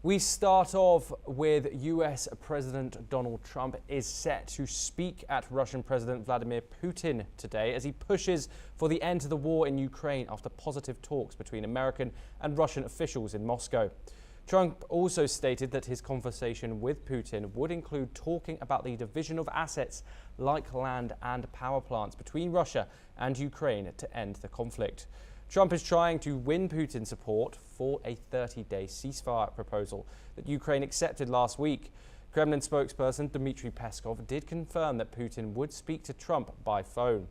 We start off with US President Donald Trump is set to speak at Russian President Vladimir Putin today as he pushes for the end to the war in Ukraine after positive talks between American and Russian officials in Moscow. Trump also stated that his conversation with Putin would include talking about the division of assets like land and power plants between Russia and Ukraine to end the conflict. Trump is trying to win Putin's support for a 30-day ceasefire proposal that Ukraine accepted last week. Kremlin spokesperson Dmitry Peskov did confirm that Putin would speak to Trump by phone.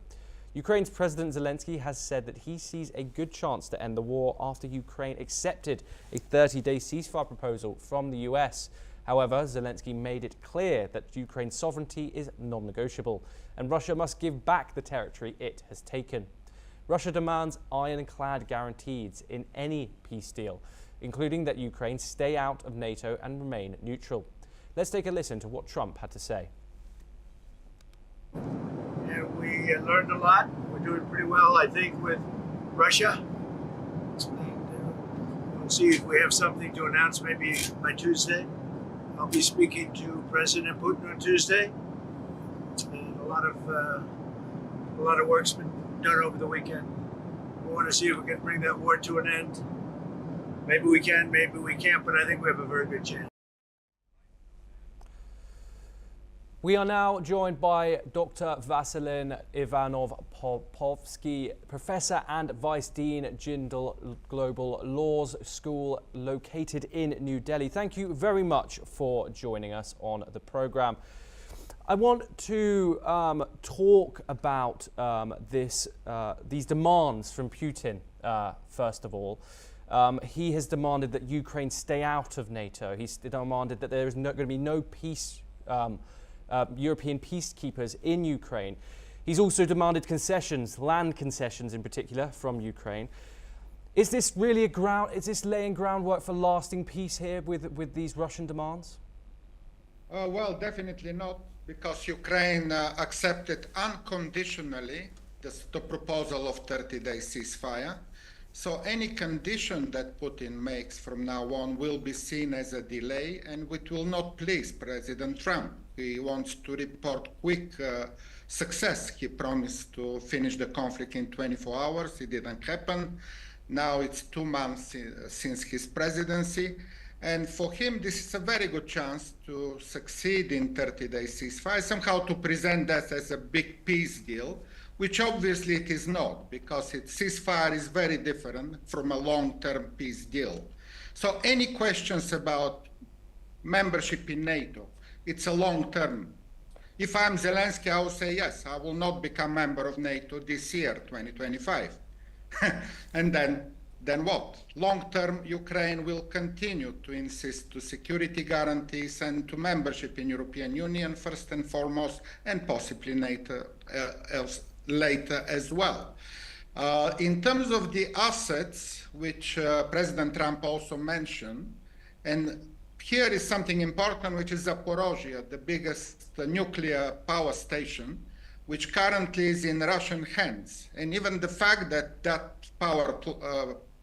Ukraine's President Zelensky has said that he sees a good chance to end the war after Ukraine accepted a 30-day ceasefire proposal from the US. However, Zelensky made it clear that Ukraine's sovereignty is non-negotiable and Russia must give back the territory it has taken. Russia demands ironclad guarantees in any peace deal, including that Ukraine stay out of NATO and remain neutral. Let's take a listen to what Trump had to say. Yeah, we learned a lot. We're doing pretty well, I think, with Russia. And we'll see if we have something to announce maybe by Tuesday. I'll be speaking to President Putin on Tuesday. And a lot of work's been done over the weekend. We want to see if we can bring that war to an end. Maybe we can, maybe we can't, but I think we have a very good chance. We are now joined by Dr. Vasilin Ivanov-Popovsky, Professor and Vice Dean, Jindal Global Laws School, located in New Delhi. Thank you very much for joining us on the program. I want to talk about these demands from Putin, first of all. He has demanded that Ukraine stay out of NATO. He's demanded that there is going to be no peace, European peacekeepers in Ukraine. He's also demanded concessions, land concessions in particular, from Ukraine. Is this really is this laying groundwork for lasting peace here with these Russian demands? Well, definitely not, because Ukraine accepted unconditionally the proposal of 30-day ceasefire. So any condition that Putin makes from now on will be seen as a delay, and it will not please President Trump. He wants to report quick success. He promised to finish the conflict in 24 hours. It didn't happen. Now it's 2 months since his presidency. And for him, this is a very good chance to succeed in 30-day ceasefire, somehow to present that as a big peace deal, which obviously it is not, because ceasefire is very different from a long-term peace deal. So any questions about membership in NATO, it's a long-term. If I'm Zelensky, I will say, yes, I will not become member of NATO this year, 2025. And then what? Long-term, Ukraine will continue to insist to security guarantees and to membership in European Union first and foremost, and possibly NATO later as well. In terms of the assets, which President Trump also mentioned, and here is something important, which is Zaporozhye, the biggest nuclear power station, which currently is in Russian hands. And even the fact that that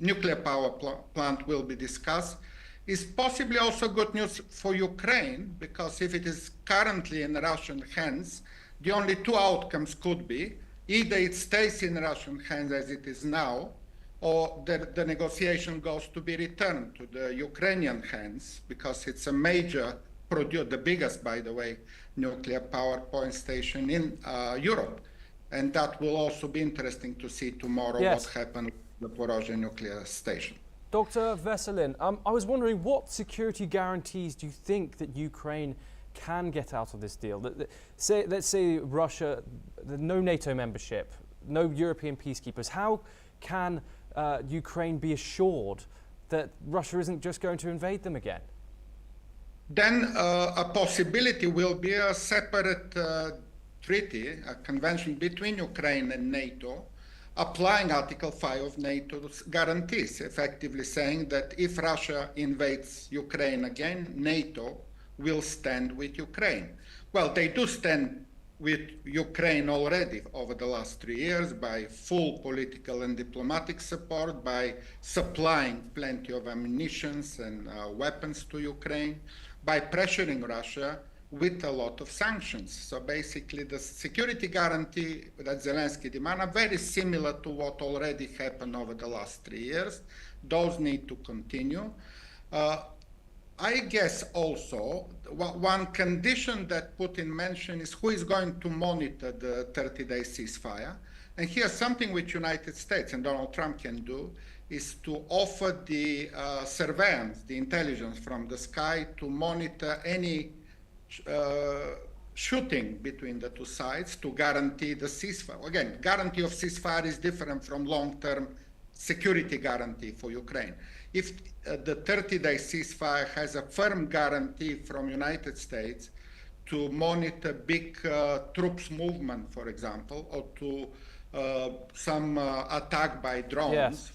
nuclear power plant will be discussed is possibly also good news for Ukraine, because if it is currently in Russian hands, the only two outcomes could be either it stays in Russian hands as it is now, or the negotiation goes to be returned to the Ukrainian hands, because it's a major the biggest, by the way, nuclear power point station in Europe. And that will also be interesting to see tomorrow what happens with the Zaporozhye nuclear station. Dr. Veselin, I was wondering, what security guarantees do you think that Ukraine can get out of this deal? Let's say Russia, no NATO membership, no European peacekeepers. How can Ukraine be assured that Russia isn't just going to invade them again? Then a possibility will be a separate treaty, a convention between Ukraine and NATO, applying Article 5 of NATO's guarantees, effectively saying that if Russia invades Ukraine again, NATO will stand with Ukraine. Well, they do stand with Ukraine already over the last 3 years by full political and diplomatic support, by supplying plenty of ammunition and weapons to Ukraine, by pressuring Russia with a lot of sanctions. So basically the security guarantee that Zelensky demanded are very similar to what already happened over the last 3 years. Those need to continue. I guess also one condition that Putin mentioned is who is going to monitor the 30-day ceasefire. And here something which United States and Donald Trump can do is to offer the surveillance, the intelligence from the sky to monitor any shooting between the two sides to guarantee the ceasefire. Again, guarantee of ceasefire is different from long-term security guarantee for Ukraine. If the 30-day ceasefire has a firm guarantee from United States to monitor big troops movement, for example, or to some attack by drones, Yes.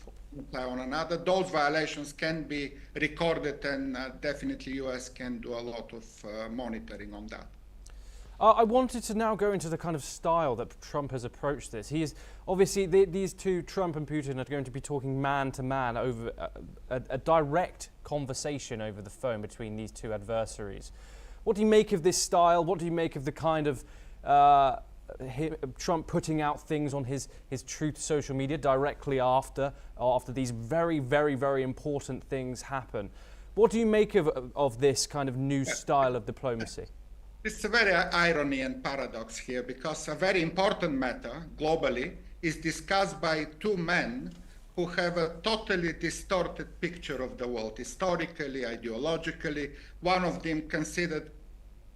on another, those violations can be recorded, and definitely US can do a lot of monitoring on that. I wanted to now go into the kind of style that Trump has approached this. He is obviously these two, Trump and Putin, are going to be talking man to man over a direct conversation over the phone between these two adversaries. What do you make of this style? What do you make of the kind of Trump putting out things on his Truth social media directly after these very, very, very important things happen? What do you make of this kind of new style of diplomacy? It's a very irony and paradox here, because a very important matter globally is discussed by two men who have a totally distorted picture of the world, historically, ideologically. One of them considered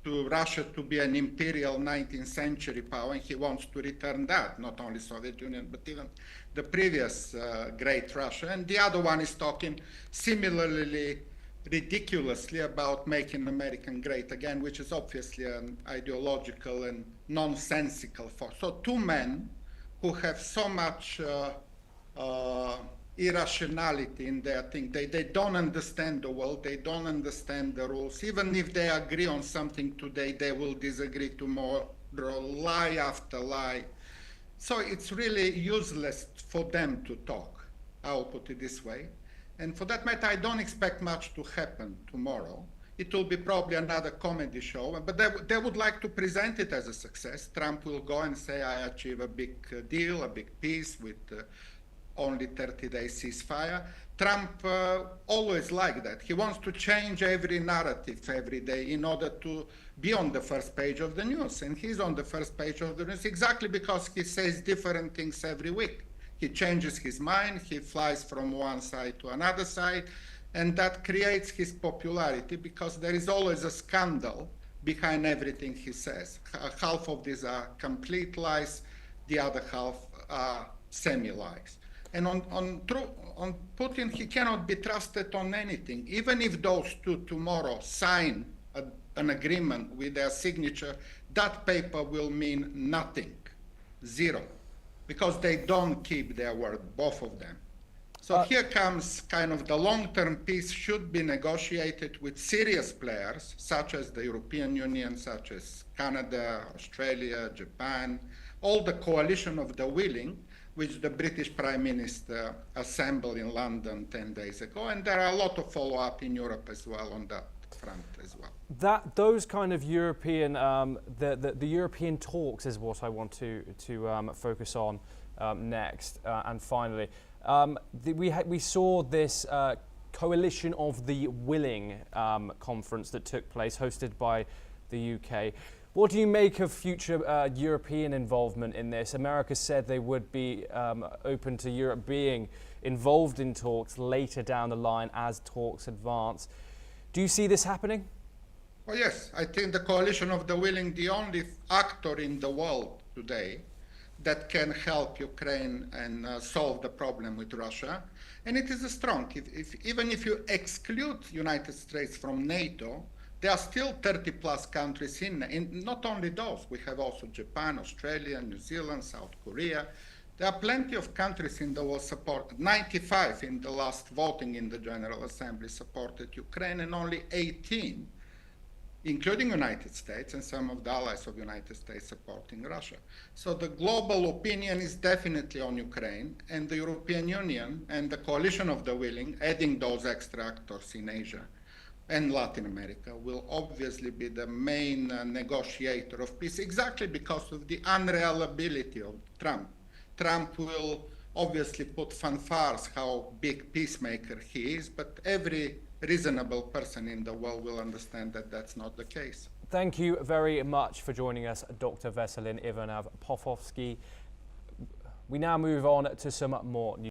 to Russia to be an imperial 19th century power, and he wants to return that, not only Soviet Union, but even the previous great Russia. And the other one is talking similarly ridiculously about making America great again, which is obviously an ideological and nonsensical force. So two men who have so much irrationality in their thing. They don't understand the world, they don't understand the rules. Even if they agree on something today, they will disagree tomorrow, lie after lie. So it's really useless for them to talk, I'll put it this way. And for that matter, I don't expect much to happen tomorrow. It will be probably another comedy show, but they would like to present it as a success. Trump will go and say, I achieve a big deal, a big peace with only 30-day ceasefire. Trump always like that. He wants to change every narrative every day in order to be on the first page of the news. And he's on the first page of the news exactly because he says different things every week. He changes his mind, he flies from one side to another side, and that creates his popularity because there is always a scandal behind everything he says. Half of these are complete lies, the other half are semi-lies. And on Putin, he cannot be trusted on anything. Even if those two tomorrow sign an agreement with their signature, that paper will mean nothing, zero. Because they don't keep their word, both of them. So here comes kind of the long-term peace should be negotiated with serious players, such as the European Union, such as Canada, Australia, Japan, all the coalition of the willing, which the British Prime Minister assembled in London 10 days ago. And there are a lot of follow-up in Europe as well on that front as well. Those kind of European, the European talks is what I want to focus on next. And finally, we saw this coalition of the willing conference that took place, hosted by the UK. What do you make of future European involvement in this? America said they would be open to Europe being involved in talks later down the line as talks advance. Do you see this happening? Well, yes, I think the coalition of the willing, the only actor in the world today that can help Ukraine and solve the problem with Russia. And it is strong. Even if you exclude United States from NATO, there are still 30 plus countries in not only those, we have also Japan, Australia, New Zealand, South Korea. There are plenty of countries in the world support. 95 in the last voting in the General Assembly supported Ukraine, and only 18 including United States and some of the allies of United States supporting Russia. So the global opinion is definitely on Ukraine, and the European Union and the coalition of the willing, adding those extra actors in Asia and Latin America, will obviously be the main negotiator of peace, exactly because of the unreliability of Trump. Trump will obviously put fanfares how big peacemaker he is, but every reasonable person in the world will understand that that's not the case. Thank you very much for joining us, Dr. Veselin Ivanov-Popovsky. We now move on to some more news.